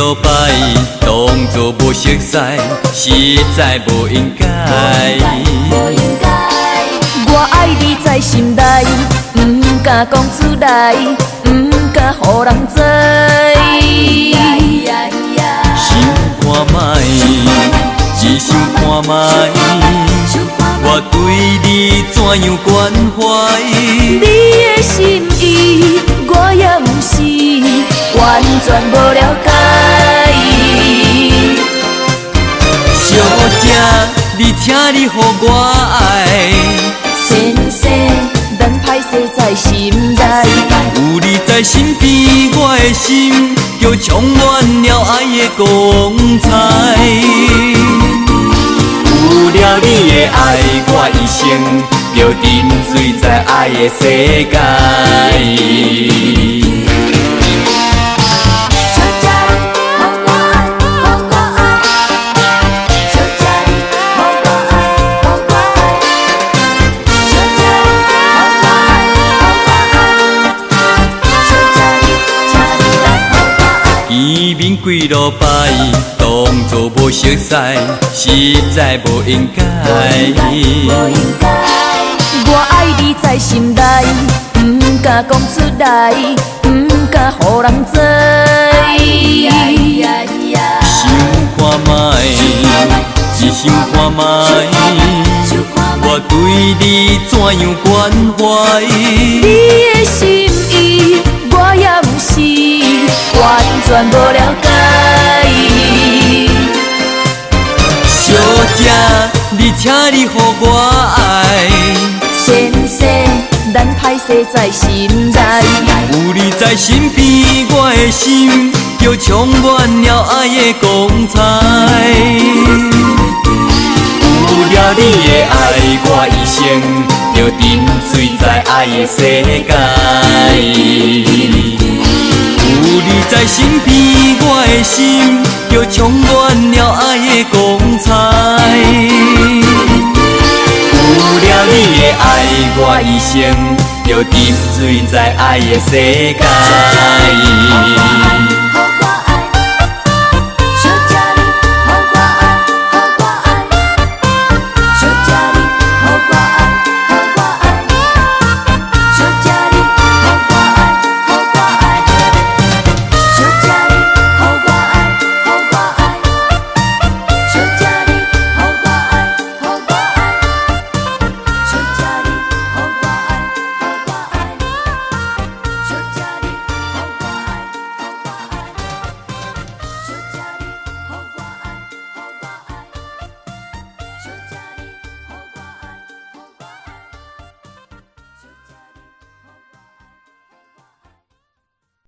落摆，当作无熟悉，实在无应该。我爱你在心内，不敢讲出来，不敢予人知。想看卖，只想看卖，我对你怎样关怀？你的心意，我也不是完全无了解。小姐，你请你予我爱。先生，咱歹势在心内，有你在身边，我的心就充满了爱的光彩。有了你的爱，我一生就沉醉在爱的世界。见面几落摆，当作无熟悉，实在无应该。我爱你在心内，不敢讲出来，不敢予人知。想看卖，只想看卖，我对你怎样关怀？你的心意，我也不是完全无了解。小姐，你请你予我爱。先生，咱歹势在心内，有你在身边，我的心就充满了爱的光彩。有了你的爱，我一生就沉醉在爱的世界。有你在身边，我的心就充满了爱的光彩。有了你的爱，我一生就沉醉在爱的世界。